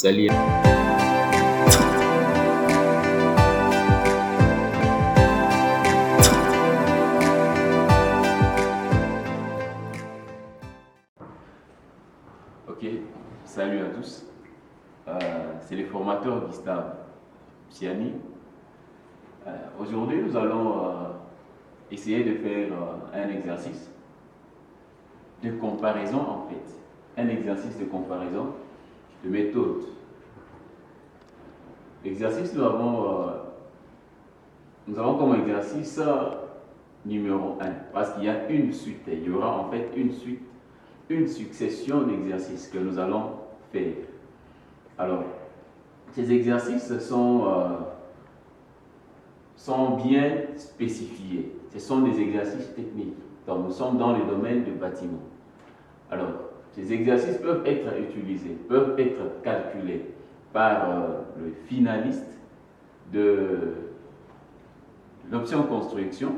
Salut. Ok, salut à tous. C'est le formateur Gustave Ciani. Aujourd'hui, nous allons essayer de faire un exercice de comparaison en fait. Un exercice de comparaison de méthode. L'exercice, nous avons comme exercice numéro 1, parce qu'il y a une suite. Il y aura en fait une suite, une succession d'exercices que nous allons faire. Alors, ces exercices sont bien spécifiés. Ce sont des exercices techniques. Donc, nous sommes dans le domaine du bâtiment. Alors, ces exercices peuvent être utilisés, peuvent être calculés par le finaliste de l'option construction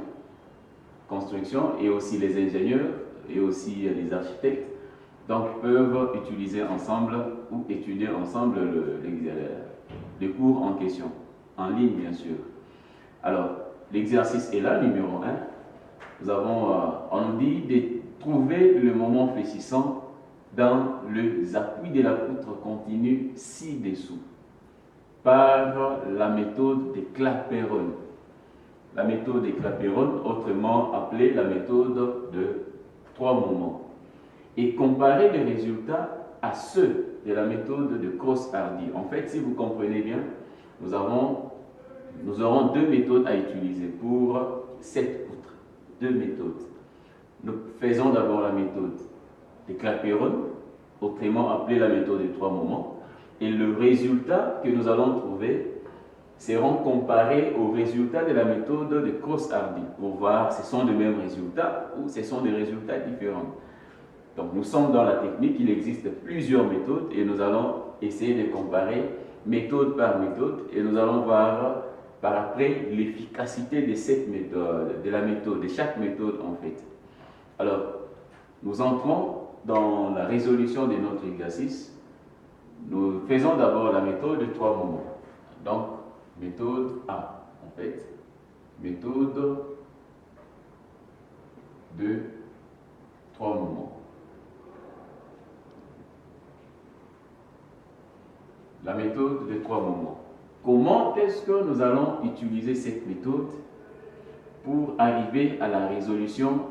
et aussi les ingénieurs et aussi les architectes. Donc, peuvent utiliser ensemble ou étudier ensemble les cours en question, en ligne bien sûr. Alors, l'exercice est là, numéro 1. On nous dit de trouver le moment fléchissant dans les appuis de la poutre continue ci-dessous par la méthode de Clapeyron. La méthode de Clapeyron, autrement appelée la méthode de 3 moments. Et comparer les résultats à ceux de la méthode de Cross-Hardy. En fait, si vous comprenez bien, nous aurons 2 méthodes à utiliser pour cette poutre. 2 méthodes. Nous faisons d'abord la méthode de Clapeyron, autrement appelée la méthode de 3 moments, et le résultat que nous allons trouver seront comparés aux résultats de la méthode de Cross-Hardy pour voir si ce sont les mêmes résultats ou ce sont des résultats différents. Donc nous sommes dans la technique, il existe plusieurs méthodes et nous allons essayer de comparer méthode par méthode et nous allons voir par après l'efficacité de cette méthode, de chaque méthode en fait. Alors, nous entrons dans la résolution de notre exercice. Nous faisons d'abord la méthode de 3 moments. Donc, méthode A en fait, méthode de 3 moments. La méthode de 3 moments. Comment est-ce que nous allons utiliser cette méthode pour arriver à la résolution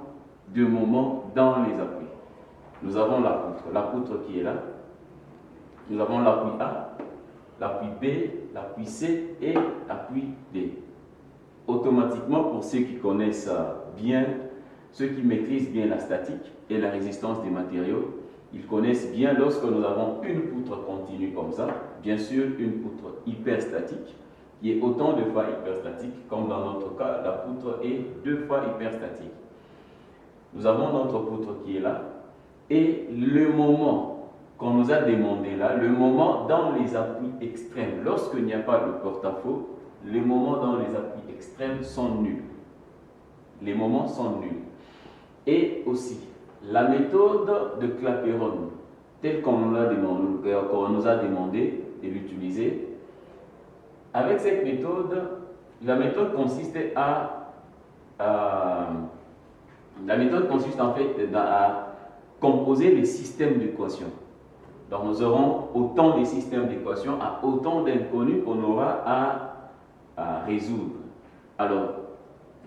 de moments dans les appuis? Nous avons la poutre qui est là. Nous avons l'appui A, l'appui B, l'appui C et l'appui D. Automatiquement, pour ceux qui connaissent bien, ceux qui maîtrisent bien la statique et la résistance des matériaux, ils connaissent bien lorsque nous avons une poutre continue comme ça, bien sûr une poutre hyperstatique, qui est autant de fois hyperstatique, comme dans notre cas, la poutre est 2 fois hyperstatique. Nous avons notre poutre qui est là, et le moment qu'on nous a demandé là, le moment dans les appuis extrêmes, lorsqu'il n'y a pas de porte-à-faux, les moments dans les appuis extrêmes sont nuls. Les moments sont nuls. Et aussi, la méthode de Clapeyron, telle qu'on nous a demandé de l'utiliser, avec cette méthode, la méthode consiste en fait à composer les systèmes d'équations. Donc nous aurons autant de systèmes d'équations à autant d'inconnus qu'on aura à résoudre. Alors,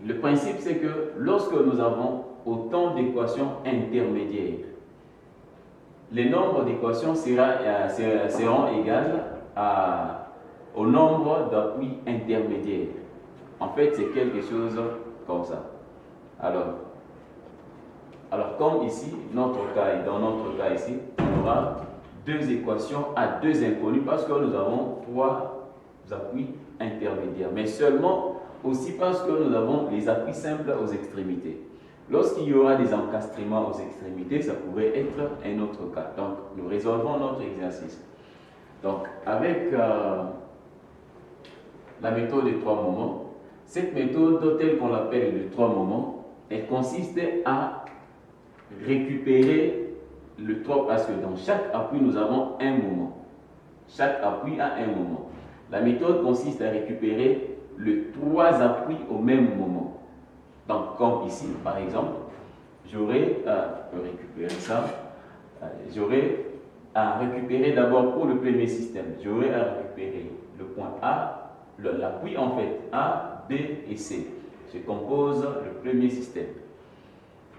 le principe c'est que lorsque nous avons autant d'équations intermédiaires, les nombres d'équations seront égales au nombre d'appuis intermédiaires. En fait, c'est quelque chose comme ça. Alors comme ici, dans notre cas ici, on aura 2 équations à 2 inconnus parce que nous avons 3 appuis intermédiaires, mais seulement aussi parce que nous avons les appuis simples aux extrémités. Lorsqu'il y aura des encastrements aux extrémités, ça pourrait être un autre cas. Donc, nous résolvons notre exercice. Donc, avec la méthode de 3 moments, cette méthode, telle qu'on l'appelle de 3 moments, elle consiste à récupérer le 3 parce que dans chaque appui, nous avons un moment. Chaque appui a un moment. La méthode consiste à récupérer les 3 appuis au même moment. Donc, comme ici, par exemple, j'aurai à récupérer ça. J'aurai à récupérer d'abord pour le premier système. J'aurai à récupérer le point A, l'appui en fait, A, B et C. Je compose le premier système.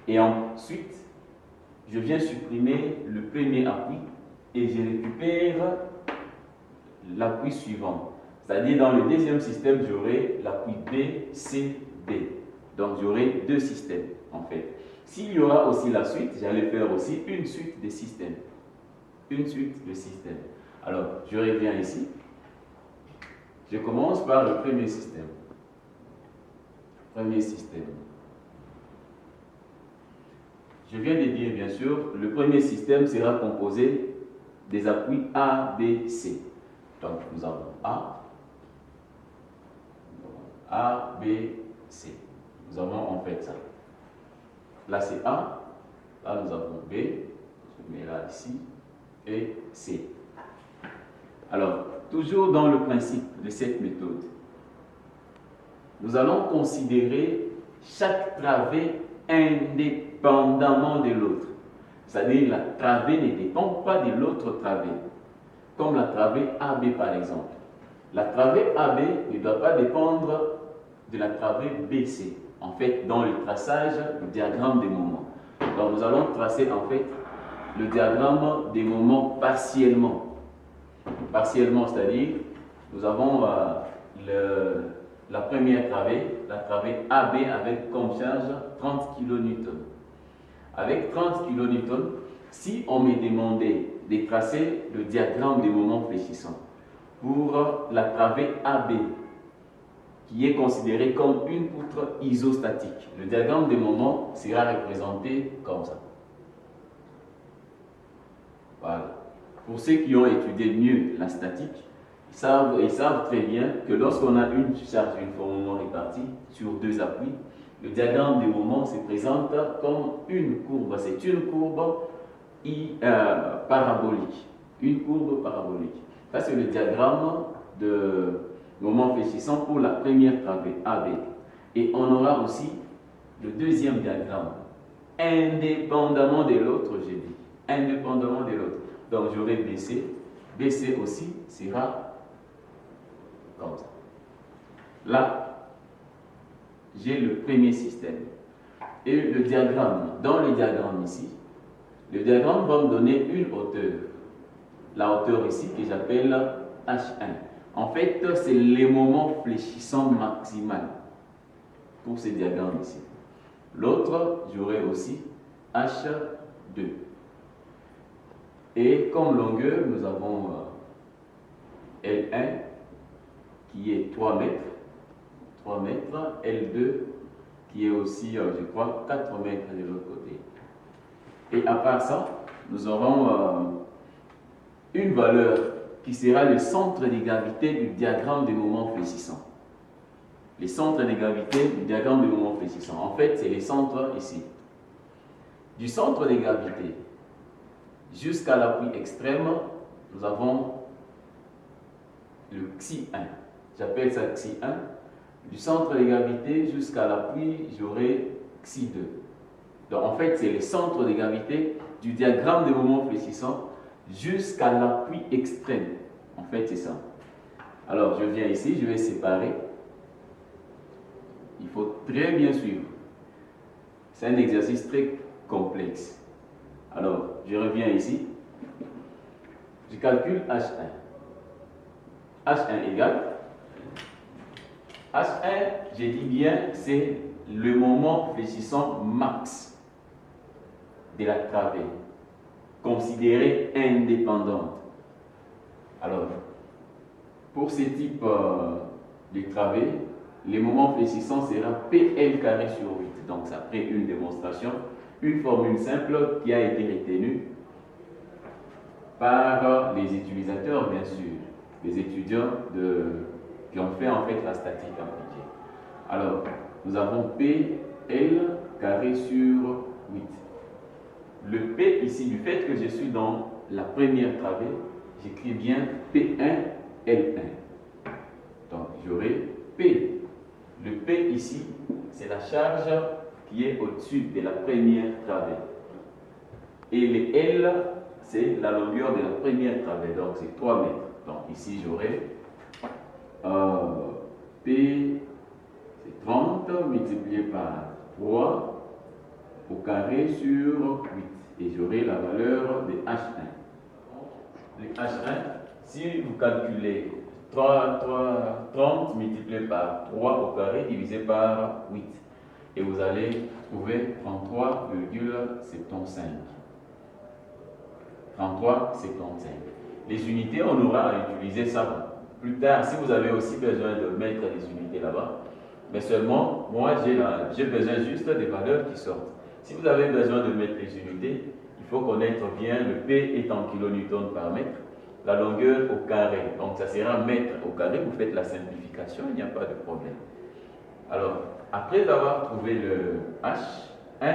Et ensuite, je viens supprimer le premier appui et je récupère l'appui suivant. C'est-à-dire dans le deuxième système, j'aurai l'appui B, C, D. Donc j'aurai 2 systèmes en fait. S'il y aura aussi la suite, j'allais faire aussi une suite de systèmes. Une suite de systèmes. Alors, je reviens ici. Je commence par le premier système. Premier système. Je viens de dire, bien sûr, le premier système sera composé des appuis A, B, C. Donc, nous avons A, B, C. Nous avons en fait ça. Là, c'est A. Là, nous avons B. Je mets là, ici. Et C. Alors, toujours dans le principe de cette méthode, nous allons considérer chaque travée indépendamment de l'autre. C'est-à-dire, la travée ne dépend pas de l'autre travée. Comme la travée AB par exemple. La travée AB ne doit pas dépendre de la travée BC. En fait, dans le traçage du diagramme des moments. Donc, nous allons tracer en fait le diagramme des moments partiellement. Partiellement, c'est-à-dire, nous avons la première travée, la travée AB avec comme charge 30 kN. Avec 30 kN, si on me demandait de tracer le diagramme des moments fléchissants pour la travée AB, qui est considérée comme une poutre isostatique, le diagramme des moments sera représenté comme ça. Voilà. Pour ceux qui ont étudié mieux la statique, ils savent très bien que lorsqu'on a une charge uniformément répartie sur 2 appuis, le diagramme des moments se présente comme une courbe. C'est une courbe parabolique. Une courbe parabolique. Ça, c'est le diagramme de moment fléchissant pour la première travée AB. Et on aura aussi le deuxième diagramme, indépendamment de l'autre, j'ai dit. Indépendamment de l'autre. Donc j'aurai BC. BC aussi sera comme ça. Là, j'ai le premier système. Et le diagramme, dans le diagramme ici, le diagramme va me donner une hauteur. La hauteur ici que j'appelle H1. En fait, c'est les moments fléchissants maximal pour ce diagramme ici. L'autre, j'aurai aussi H2. Et comme longueur, nous avons L1 qui est 3 mètres. 3 mètres. L2 qui est aussi, je crois, 4 mètres de l'autre côté. Et à part ça, nous aurons une valeur qui sera le centre de gravité du diagramme des moments fléchissants. Les centres de gravité du diagramme des moments fléchissants. En fait, c'est les centres ici. Du centre de gravité jusqu'à l'appui extrême, nous avons le Xi1. J'appelle ça Xi1. Du centre de gravité jusqu'à l'appui, j'aurai Xi2. Donc en fait, c'est le centre de gravité du diagramme des moments fléchissants jusqu'à l'appui extrême. En fait, c'est ça. Alors, je viens ici, je vais séparer. Il faut très bien suivre. C'est un exercice très complexe. Alors, je reviens ici. Je calcule H1. H1 égale. H1, j'ai dit bien, c'est le moment fléchissant max de la travée, considérée indépendante. Alors, pour ce type de travée, les moments fléchissants sera PL carré sur 8. Donc, ça après une démonstration, une formule simple qui a été retenue par les utilisateurs, bien sûr, les étudiants qui ont fait en fait la statique appliquée. Alors, nous avons PL carré sur 8. Le P ici, du fait que je suis dans la première travée, j'écris bien P1, L1. Donc j'aurai P. Le P ici, c'est la charge qui est au-dessus de la première travée. Et le L, c'est la longueur de la première travée, donc c'est 3 mètres. Donc ici j'aurai P, c'est 30 multiplié par 3 au carré sur 8. Et j'aurai la valeur de H1. Le H1, si vous calculez 30 multiplié par 3 au carré divisé par 8, et vous allez trouver 33,75. 33,75. Les unités, on aura à utiliser ça plus tard. Si vous avez aussi besoin de mettre les unités là-bas, mais seulement, moi, j'ai besoin juste des valeurs qui sortent. Si vous avez besoin de mettre les unités, il faut connaître bien le P est en kilonewton par mètre, la longueur au carré. Donc, ça sera mètre au carré. Vous faites la simplification, il n'y a pas de problème. Alors, après avoir trouvé le H1,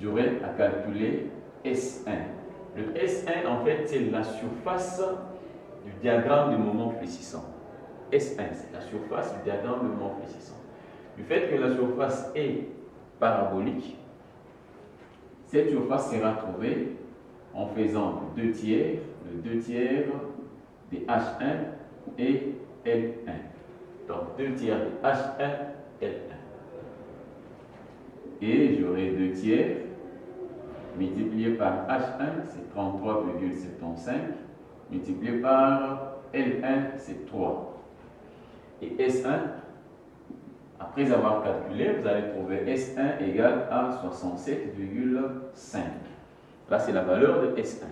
j'aurai à calculer S1. Le S1, en fait, c'est la surface du diagramme du moment fléchissant. S1, c'est la surface du diagramme du moment fléchissant. Du fait que la surface est parabolique, cette surface sera trouvée en faisant 2 tiers, le 2 tiers de H1 et L1. Donc 2 tiers de H1, L1. Et j'aurai 2 tiers multiplié par H1, c'est 33,75, multiplié par L1, c'est 3. Et S1, après avoir calculé, vous allez trouver S1 égale à 67,5. Là, c'est la valeur de S1.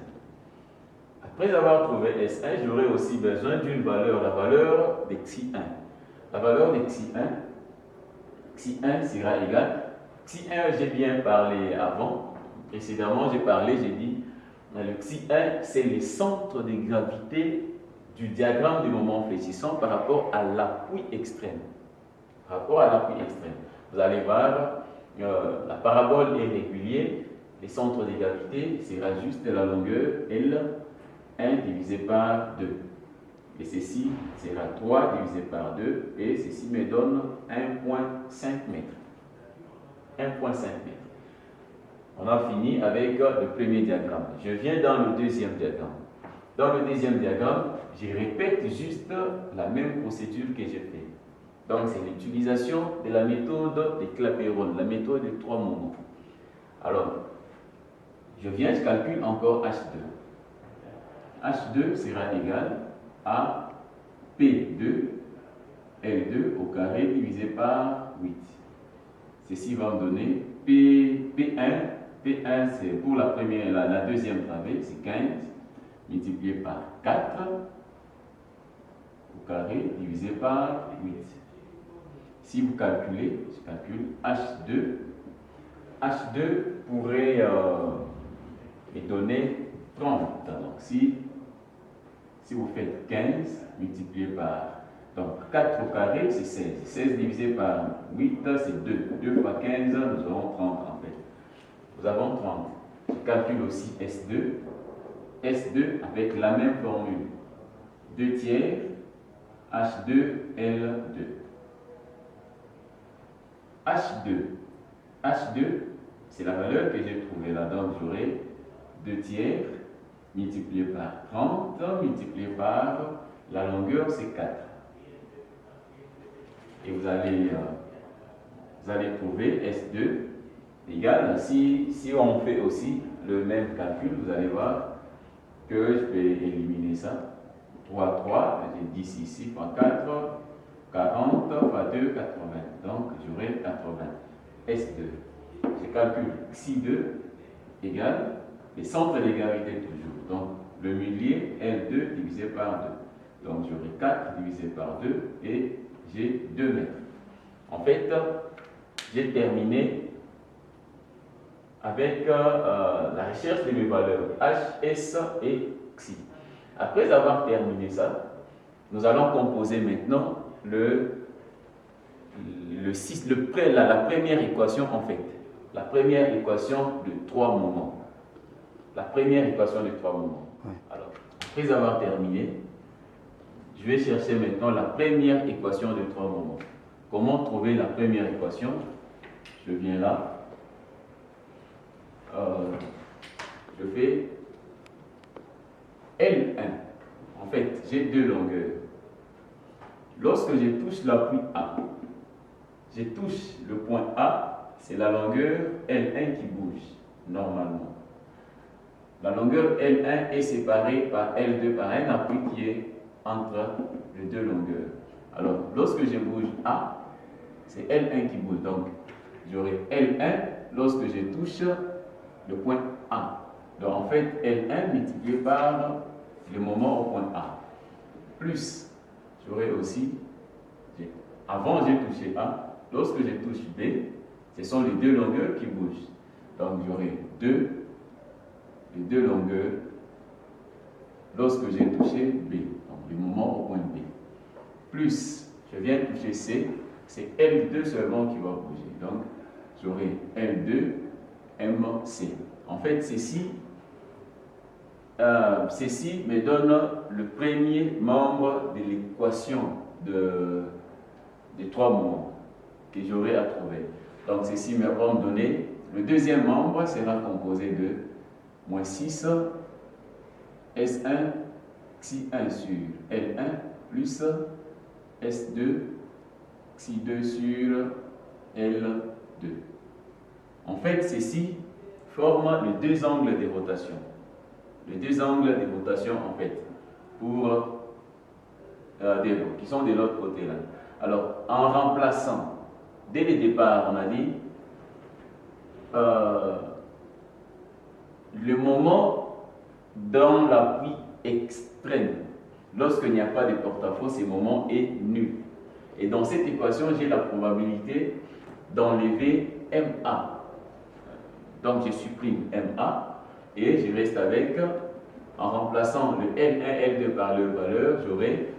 Après avoir trouvé S1, j'aurai aussi besoin d'une valeur, la valeur de Xi1. La valeur de Xi1, Xi1 sera égal. Xi1, j'ai bien parlé avant. Précédemment, j'ai dit, le Xi1, c'est le centre de gravité du diagramme du moment fléchissant par rapport à l'appui extrême. Par rapport à l'appui extrême. Vous allez voir, la parabole est régulière, le centre de gravité sera juste la longueur L1 divisé par 2. Et ceci sera 3 divisé par 2, et ceci me donne 1,5 m. 1,5 m. On a fini avec le premier diagramme. Je viens dans le deuxième diagramme. Dans le deuxième diagramme, je répète juste la même procédure que j'ai faite. Donc, c'est l'utilisation de la méthode de Clapeyron, la méthode des 3 moments. Alors, je calcule encore H2. H2 sera égal à P2, L2 au carré divisé par 8. Ceci va me donner P1. P1, c'est pour la deuxième travée, c'est 15, multiplié par 4 au carré divisé par 8. Si vous calculez, je calcule H2. H2 pourrait me donner 30. Donc, si vous faites 15 multiplié par donc 4 au carré, c'est 16. 16 divisé par 8, c'est 2. 2 fois 15, nous aurons 30 en fait. Nous avons 30. Je calcule aussi S2. S2 avec la même formule. 2 tiers H2, L2. H2, c'est la valeur que j'ai trouvée là. Donc j'aurai 2 tiers multiplié par 30, multiplié par la longueur, c'est 4. Et vous allez trouver S2 égal, si on fait aussi le même calcul, vous allez voir que je vais éliminer ça. 3, 3, j'ai 10 ici, fois 4, 40, fois 2, 80. Donc, j'aurai 80. S2. Je calcule Xi2 égale les centres de gravité toujours. Donc, le millier, L2 divisé par 2. Donc, j'aurai 4 divisé par 2 et j'ai 2 mètres. En fait, j'ai terminé avec la recherche de mes valeurs H, S et Xi. Après avoir terminé ça, nous allons composer maintenant la première équation en fait. La première équation de 3 moments. La première équation de 3 moments. Ouais. Alors, Après avoir terminé, je vais chercher maintenant la première équation de 3 moments. Comment trouver la première équation? Je viens là. Je fais L1. En fait, j'ai deux longueurs. Lorsque je touche l'appui A, je touche le point A, c'est la longueur L1 qui bouge, normalement. La longueur L1 est séparée par L2 par un appui qui est entre les deux longueurs. Alors, lorsque je bouge A, c'est L1 qui bouge. Donc, j'aurai L1 lorsque je touche le point A. Donc, en fait, L1 multiplié par le moment au point A. Plus, j'aurai aussi, avant j'ai touché A, lorsque je touche B, ce sont les deux longueurs qui bougent. Donc, j'aurai les deux longueurs lorsque j'ai touché B. Donc, le moment au point B. Plus, je viens toucher C, c'est L2 seulement qui va bouger. Donc, j'aurai L2, MC. En fait, ceci me donne le premier membre de l'équation des 3 moments que j'aurai à trouver. Donc, ceci me va me donner, le deuxième membre sera composé de moins 6 S1 Xi1 sur L1 plus S2 Xi2 sur L2. En fait, ceci forme les deux angles de rotation. Les deux angles de rotation, en fait, qui sont de l'autre côté là. Alors, en remplaçant, dès le départ, on a dit, le moment dans l'appui extrême, lorsqu'il n'y a pas de porte-à-faux, ce moment est nul. Et dans cette équation, j'ai la probabilité d'enlever MA. Donc, je supprime MA et je reste avec, en remplaçant le L1, L2 par leur valeur, j'aurai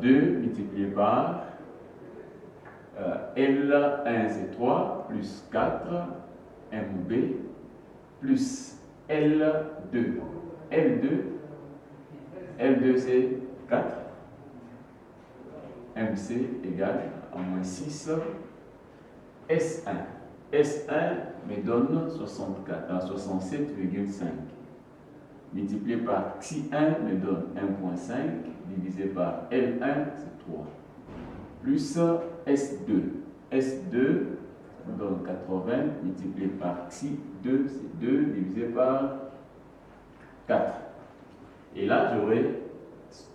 2 multiplié par L1 c'est 3 plus 4 MB plus L2. L2 c'est 4. MC égale à moins 6 S1. S1 me donne 67,5. Multiplié par Xi1 me donne 1,5. Divisé par L1, c'est 3. Plus S2. S2 me donne 80. Multiplié par Xi2, c'est 2. Divisé par 4. Et là, j'aurai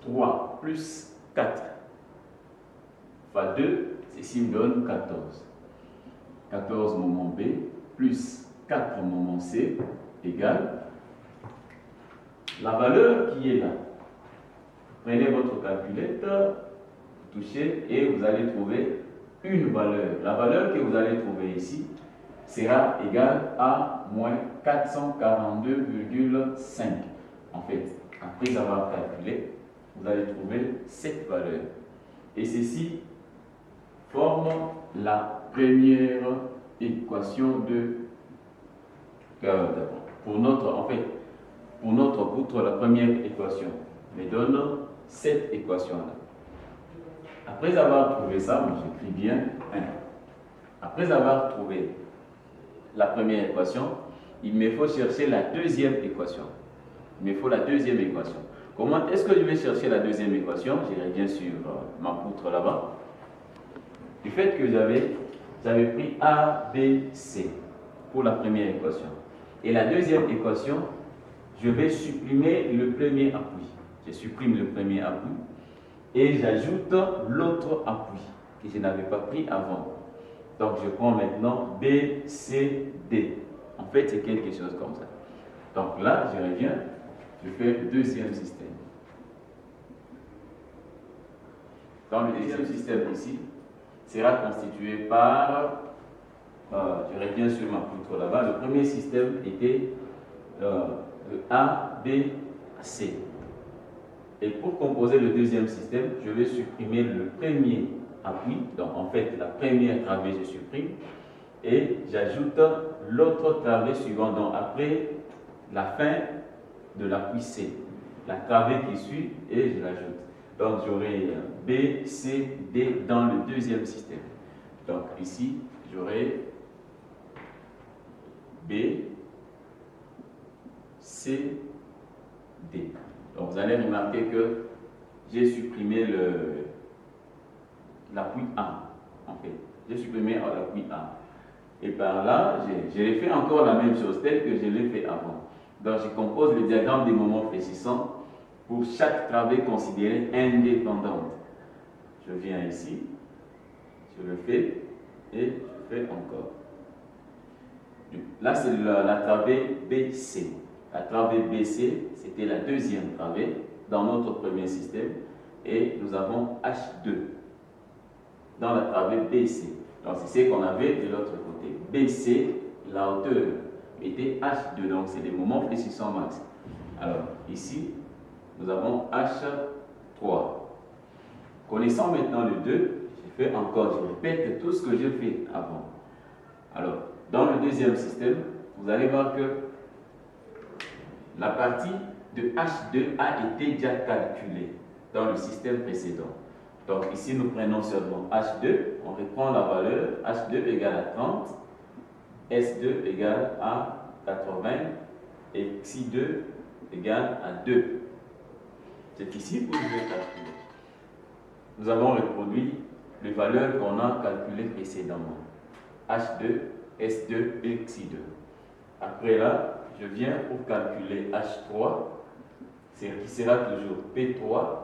3 plus 4. Fois 2, ceci me donne 14. 14 moment B plus 4 moment C égale la valeur qui est là. Prenez votre calculette, touchez et vous allez trouver une valeur. La valeur que vous allez trouver ici sera égale à moins 442,5. En fait, après avoir calculé, vous allez trouver cette valeur. Et ceci forme la première équation pour notre la première équation me donne cette équation-là. Après avoir trouvé ça, j'écris bien 1. Après avoir trouvé la première équation, il me faut chercher la deuxième équation. Il me faut la deuxième équation. Comment est-ce que je vais chercher la deuxième équation? J'irai bien sur ma poutre là-bas. Du fait que j'avais pris A, B, C pour la première équation. Et la deuxième équation, je vais supprimer le premier appui. Je supprime le premier appui et j'ajoute l'autre appui que je n'avais pas pris avant. Donc je prends maintenant B, C, D. En fait, c'est quelque chose comme ça. Donc là, je reviens, je fais le deuxième système. Dans le deuxième système ici, sera constitué par, je reviens sur ma poutre là-bas, le premier système était A, B, C. Et pour composer le deuxième système, je vais supprimer le premier appui, donc en fait la première travée je supprime, et j'ajoute l'autre travée suivante, donc après la fin de l'appui C. la travée qui suit et je l'ajoute. Donc j'aurai B, C, D dans le deuxième système. Donc ici, j'aurai B, C, D. Donc vous allez remarquer que j'ai supprimé l'appui A, en fait. J'ai supprimé l'appui A. Et par là, j'ai fait encore la même chose, telle que je l'ai fait avant. Donc je compose le diagramme des moments fléchissants pour chaque travée considérée indépendante. Je viens ici, je le fais et je fais encore. Là, c'est la travée BC. La travée BC, c'était la deuxième travée dans notre premier système. Et nous avons H2 dans la travée BC. Donc, c'est ce qu'on avait de l'autre côté. BC, la hauteur était H2. Donc, c'est des moments fléchissants max. Alors, ici, nous avons H3. Connaissant maintenant le 2, je fais encore, je répète tout ce que j'ai fait avant. Alors, dans le deuxième système, vous allez voir que la partie de H2 a été déjà calculée dans le système précédent. Donc ici, nous prenons seulement H2, on reprend la valeur, H2 égale à 30, S2 égale à 80 et Xi2 égale à 2. C'est ici que je vais calculer. Nous avons reproduit les valeurs qu'on a calculées précédemment. H2, S2 et Xi2. Après là, je viens pour calculer H3, qui sera toujours P3,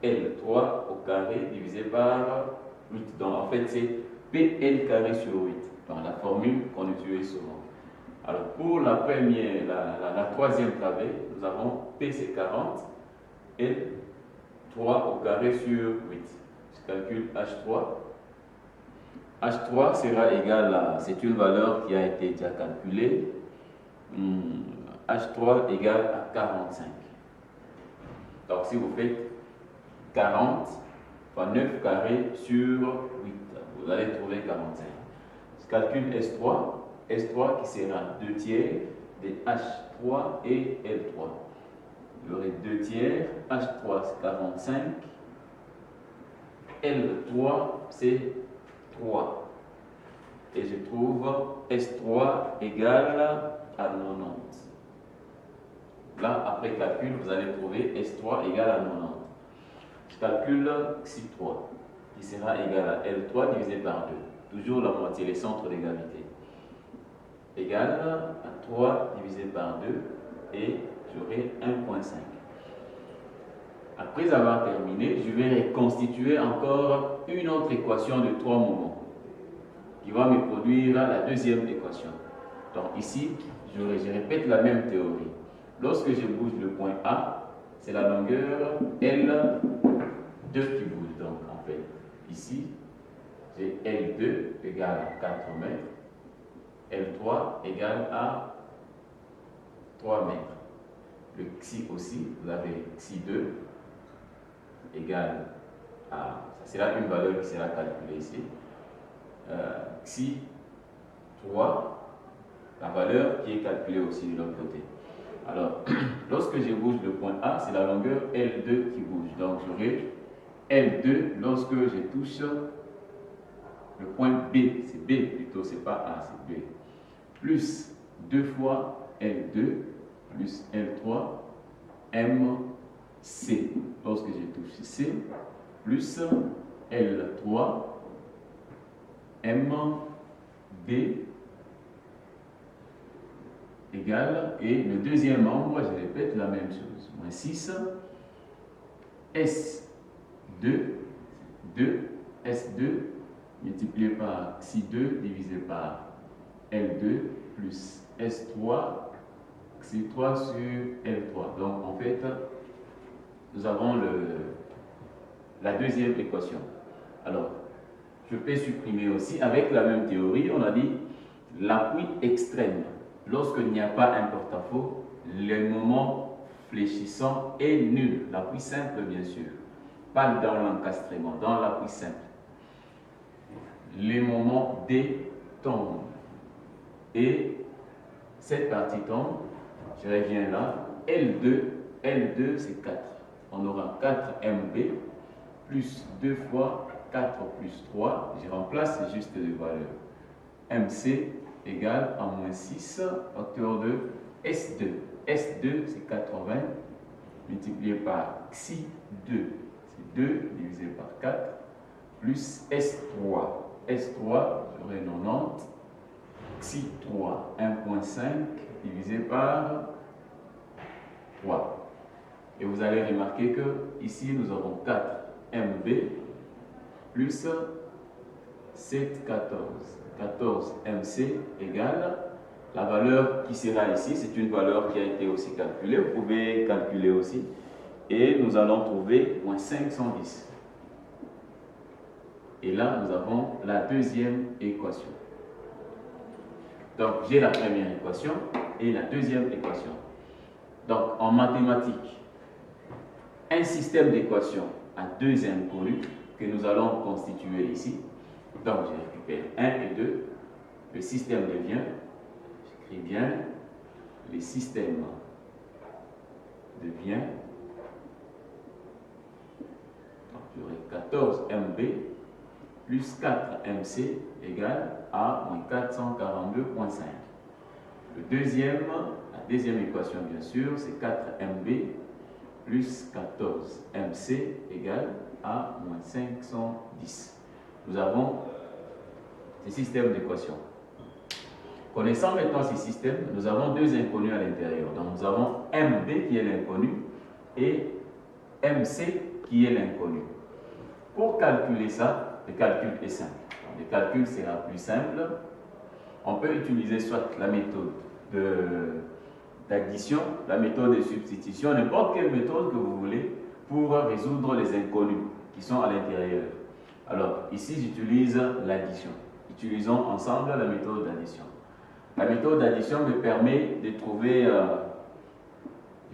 L3 au carré divisé par 8. Donc en fait, c'est PL carré sur 8, dans la formule qu'on utilise souvent. Alors pour la première, la troisième travée, nous avons P c'est 40, L3 au carré sur 8. Je calcule H3. H3 sera égal à, c'est une valeur qui a été déjà calculée, H3 égale à 45. Donc si vous faites 40 fois 9 carré sur 8, vous allez trouver 45. Je calcule S3, S3 qui sera 2 tiers de H3 et L3. J'aurai 2 tiers, H3 c'est 45, L3 c'est 3. Et je trouve S3 égale à 90. Là, après calcul, vous allez trouver S3 égale à 90. Je calcule Xi3, qui sera égal à L3 divisé par 2. Toujours la moitié, les centres d'égalité. Égal à 3 divisé par 2 et j'aurai 1,5. Après avoir terminé, je vais reconstituer encore une autre équation de 3 moments qui va me produire la deuxième équation. Donc ici, je répète la même théorie. Lorsque je bouge le point A, c'est la longueur L2 qui bouge. Donc en fait, ici, j'ai L2 égale à 4 mètres, L3 égale à 3 mètres. Le Xi aussi, vous avez Xi2 égale à, ça sera une valeur qui sera calculée ici, Xi3, la valeur qui est calculée aussi de l'autre côté. Alors, lorsque je bouge le point A, c'est la longueur L2 qui bouge. Donc, j'aurai L2 lorsque je touche le point B. C'est B plutôt, c'est pas A, c'est B. Plus 2 fois L2 plus L3 MC. Lorsque je touche C, plus L3 MB égale, et le deuxième membre, je répète la même chose, moins 6, S2, 2, S2, multiplié par Xi2 divisé par L2, plus S3, Xi3 sur L3. Donc en fait, nous avons la deuxième équation. Alors, je peux supprimer aussi, avec la même théorie, on a dit l'appui extrême. Lorsqu'il n'y a pas un porte-à-faux, le moment fléchissant est nul. L'appui simple, bien sûr. Pas dans l'encastrement, dans l'appui simple. Le moment D tombe. Et cette partie tombe, je reviens là, L2 L2 c'est 4. On aura 4MB plus 2 fois 4 plus 3. Je remplace juste les valeurs. MC égale à moins 6, facteur de S2. S2 c'est 80 multiplié par Xi2. C'est 2 divisé par 4 plus S3. S3 j'aurai 90. Xi3 1.5 divisé par 3. Et vous allez remarquer que ici nous avons 4 MB plus 7, 14. 14 MC égale la valeur qui sera ici, c'est une valeur qui a été aussi calculée, vous pouvez calculer aussi. Et nous allons trouver moins 510. Et là, nous avons la deuxième équation. Donc, j'ai la première équation et la deuxième équation. Donc, en mathématiques, un système d'équations à deux inconnus que nous allons constituer ici. Donc, je récupère 1 et 2. Le système devient, j'écris bien, le système devient, donc j'aurai 14 MB plus 4 MC égale à moins 442.5. La deuxième équation, bien sûr, c'est 4 MB plus 14 MC égale à moins 510. Nous avons ces systèmes d'équations. Connaissant maintenant ces systèmes, nous avons deux inconnus à l'intérieur. Donc nous avons MB qui est l'inconnu et MC qui est l'inconnu. Pour calculer ça, le calcul est simple. Le calcul sera plus simple. On peut utiliser soit la méthode d'addition, la méthode de substitution, n'importe quelle méthode que vous voulez pour résoudre les inconnus qui sont à l'intérieur. Alors, ici, j'utilise l'addition. Utilisons ensemble la méthode d'addition. La méthode d'addition me permet de trouver...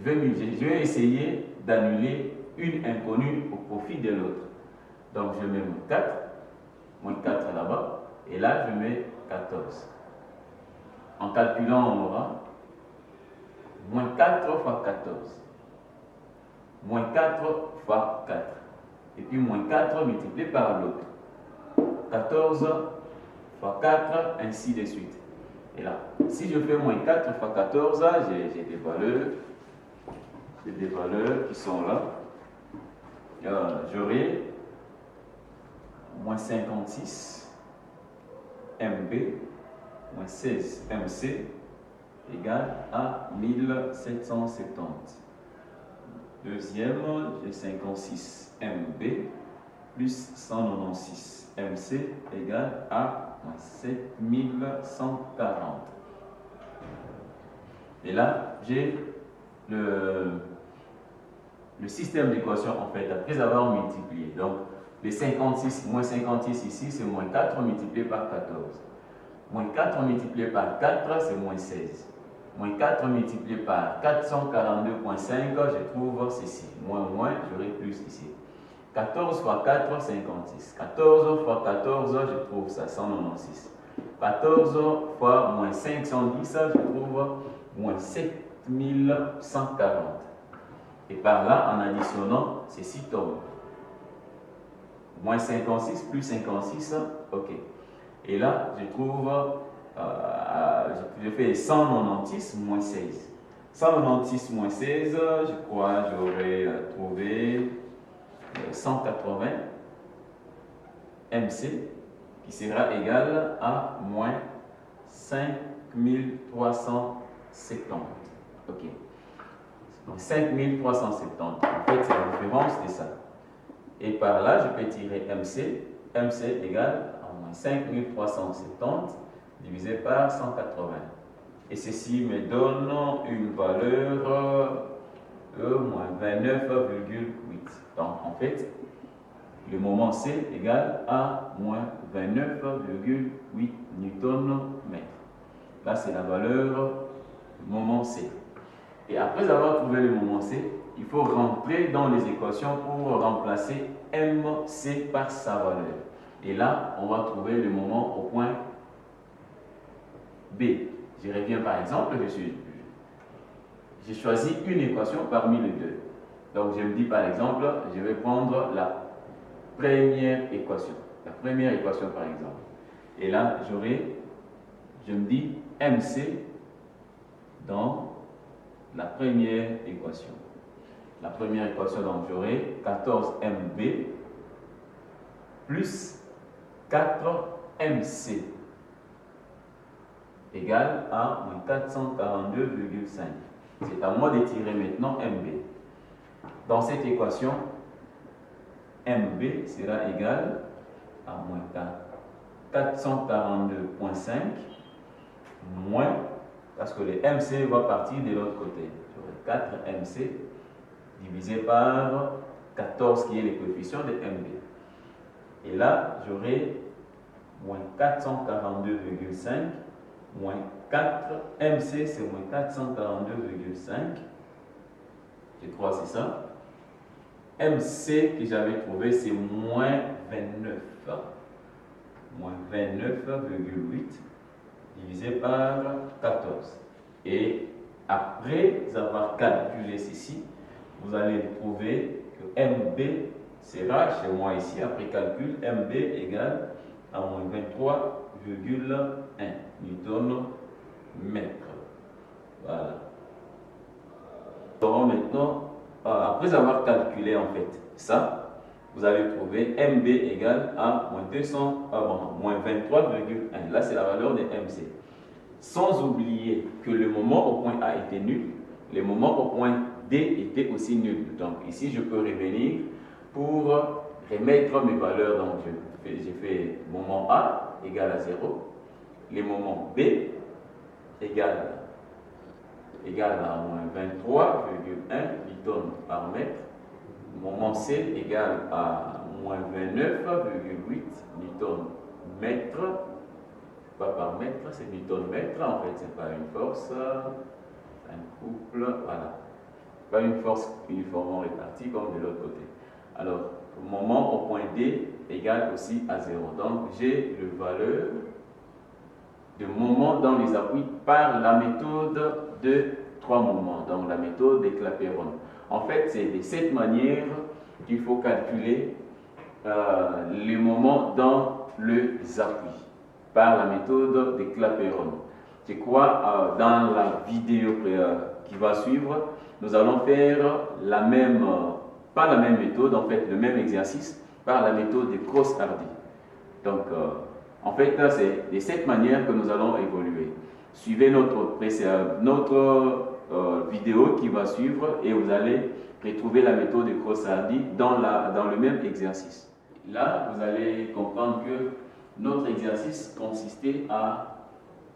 je vais essayer d'annuler une inconnue au profit de l'autre. Donc, je mets moins 4 là-bas, et là, je mets 14. En calculant, on aura moins 4 fois 14. Moins 4 fois 4. Et puis moins 4 multiplié par l'autre. 14 fois 4, ainsi de suite. Et là, si je fais moins 4 fois 14, j'ai des valeurs qui sont là. J'aurai moins 56 MB moins 16 MC égale à 1770. Deuxième, j'ai 56 MB plus 196 MC égale à 7140. Et là, j'ai le système d'équation en fait, après avoir multiplié. Donc, les 56, moins 56 ici, c'est moins 4 multiplié par 14. Moins 4 multiplié par 4, c'est moins 16. Moins 4 multiplié par 442.5, je trouve ceci. Moins, j'aurai plus ici. 14 fois 4, 56. 14 fois 14, je trouve ça, 196. 14 fois moins 510, je trouve moins 7140. Et par là, en additionnant, ceci tombe. Moins 56 plus 56, ok. Et là, je trouve, je fais 196 moins 16. 196 moins 16, je crois, j'aurais trouvé 180 MC qui sera égal à moins 5370. Ok. Donc 5370. En fait, c'est la référence de ça. Et par là, je peux tirer MC. MC égale à moins 5370 divisé par 180. Et ceci me donne une valeur de moins 29,8. Donc en fait, le moment C égale à moins 29,8 Nm. Là, c'est la valeur du moment C. Et après avoir trouvé le moment C, il faut rentrer dans les équations pour remplacer MC par sa valeur. Et là, on va trouver le moment au point B. Je reviens par exemple, j'ai choisi une équation parmi les deux. Donc je me dis par exemple, je vais prendre la première équation. La première équation par exemple. Et là, je me dis MC dans la première équation. La première équation, donc j'aurai 14MB plus 4MC égale à moins 442,5. C'est à moi d'étirer maintenant MB. Dans cette équation, MB sera égal à moins 442,5 moins, parce que le MC va partir de l'autre côté. J'aurai 4MC divisé par 14 qui est le coefficient de MB. Et là, j'aurai moins 442,5 moins 4 MC, c'est moins 442,5. Je crois que c'est ça. MC que j'avais trouvé, c'est moins 29. Moins 29,8 divisé par 14. Et après avoir calculé ceci, vous allez trouver que MB sera chez moi ici, après calcul, MB égale à moins 23,1 Newton mètre. Voilà. Donc maintenant, après avoir calculé en fait ça, vous allez trouver MB égale à moins 23,1. Là, c'est la valeur de MC. Sans oublier que le moment au point A était nul, le moment au point D était aussi nul. Donc ici, je peux revenir pour remettre mes valeurs. Donc j'ai fait moment A égale à 0, le moment B égale à moins 23,1 Newton par mètre, moment C égale à moins 29,8 Newton mètre, pas par mètre, c'est Newton mètre, en fait c'est pas une force, c'est un couple, voilà, pas une force uniformément répartie comme de l'autre côté. Alors, moment au point D égale aussi à 0, donc j'ai le valeur de moment dans les appuis par la méthode de 3 moments, donc la méthode des Clapeyron. En fait, c'est de cette manière qu'il faut calculer les moments dans les appuis par la méthode des Clapeyron. C'est quoi dans la vidéo qui va suivre, nous allons faire la même, pas la même méthode, en fait le même exercice par la méthode de Cross-Hardy. Donc, en fait, c'est de cette manière que nous allons évoluer. Suivez notre vidéo qui va suivre et vous allez retrouver la méthode de Cross-Hardy dans le même exercice. Là, vous allez comprendre que notre exercice consistait à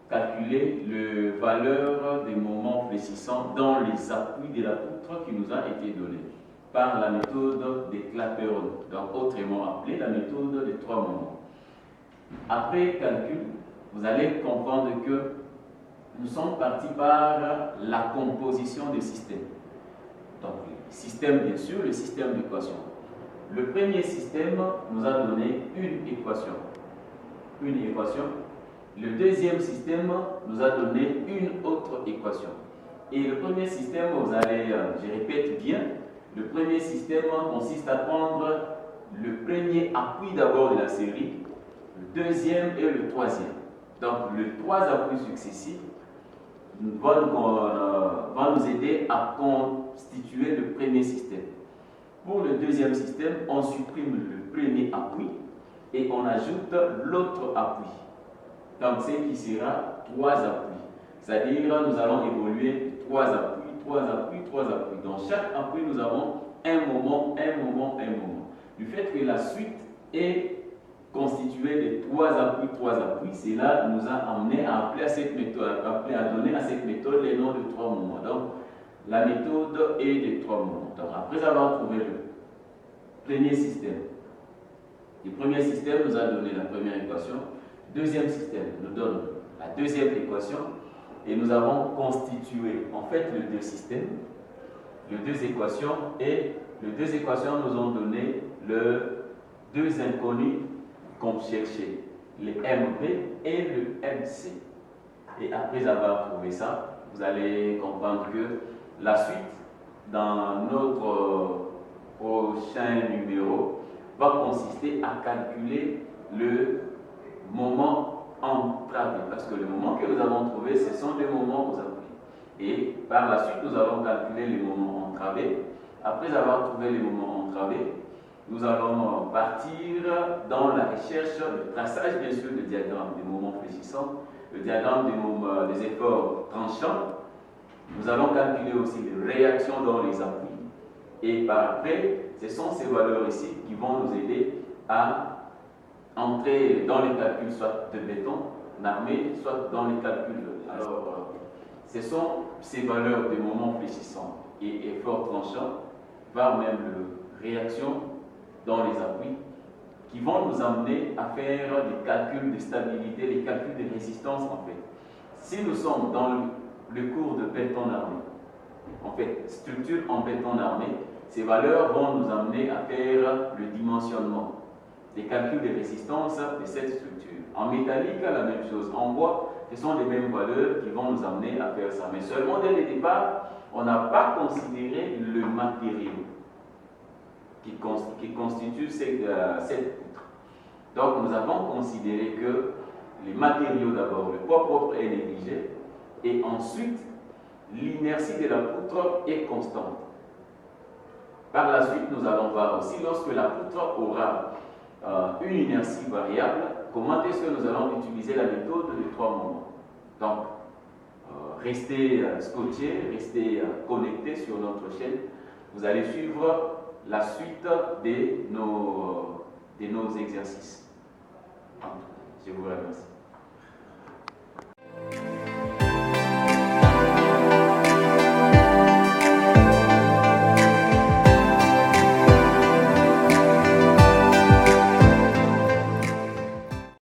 calculer la valeur des moments fléchissants dans les appuis de la poutre qui nous a été donnée par la méthode des Clapeyron, donc autrement appelée la méthode des 3 moments. Après calcul, vous allez comprendre que nous sommes partis par la composition des systèmes. Donc, le système, bien sûr, le système d'équation. Le premier système nous a donné une équation. Le deuxième système nous a donné une autre équation. Et le premier système, vous allez, je répète bien, le premier système consiste à prendre le premier appui d'abord de la série, le deuxième et le troisième. Donc, les 3 appuis successifs vont nous aider à constituer le premier système. Pour le deuxième système, on supprime le premier appui et on ajoute l'autre appui. Donc, ce qui sera 3 appuis. C'est-à-dire, nous allons évoluer 3 appuis, 3 appuis, 3 appuis. Dans chaque appui, nous avons un moment. Du fait que la suite est constituée de 3 appuis, cela nous a amené à appeler à cette méthode, à donner à cette méthode les noms de 3 moments. Donc, la méthode est de 3 moments. Donc, après avoir trouvé le premier système, le premier système nous a donné la première équation, le deuxième système nous donne la deuxième équation, et nous avons constitué en fait les 2 systèmes, les 2 équations, et les 2 équations nous ont donné les 2 inconnus qu'on cherchait, le MB et le MC. Et après avoir trouvé ça, vous allez comprendre que La suite, dans notre prochain numéro, va consister à calculer le moment entravé. Parce que le moment que nous avons trouvé, ce sont les moments aux appuis. Et par la suite, nous allons calculer les moments entravés. Après avoir trouvé les moments entravés, nous allons partir dans la recherche, le traçage bien sûr du diagramme des moments fléchissants, le diagramme des efforts tranchants. Nous allons calculer aussi les réactions dans les appuis. Et par après, ce sont ces valeurs ici qui vont nous aider à entrer dans les calculs soit de béton armé, soit dans les calculs. Alors, ce sont ces valeurs des moments fléchissants et efforts tranchants, voire même de réactions dans les appuis, qui vont nous amener à faire des calculs de stabilité, des calculs de résistance en fait. Si nous sommes dans le cours de béton armé, en fait, structure en béton armé, ces valeurs vont nous amener à faire le dimensionnement, des calculs de résistance de cette structure. En métallique, la même chose. En bois, ce sont les mêmes valeurs qui vont nous amener à faire ça. Mais seulement dès le départ, on n'a pas considéré le matériau qui constitue cette poutre. Donc nous avons considéré que les matériaux d'abord, le poids propre est négligé, et ensuite l'inertie de la poutre est constante. Par la suite, nous allons voir aussi lorsque la poutre aura une inertie variable, comment est-ce que nous allons utiliser la méthode des trois moments. Donc, restez scotchés, restez connectés sur notre chaîne. Vous allez suivre la suite de nos exercices. Je vous remercie.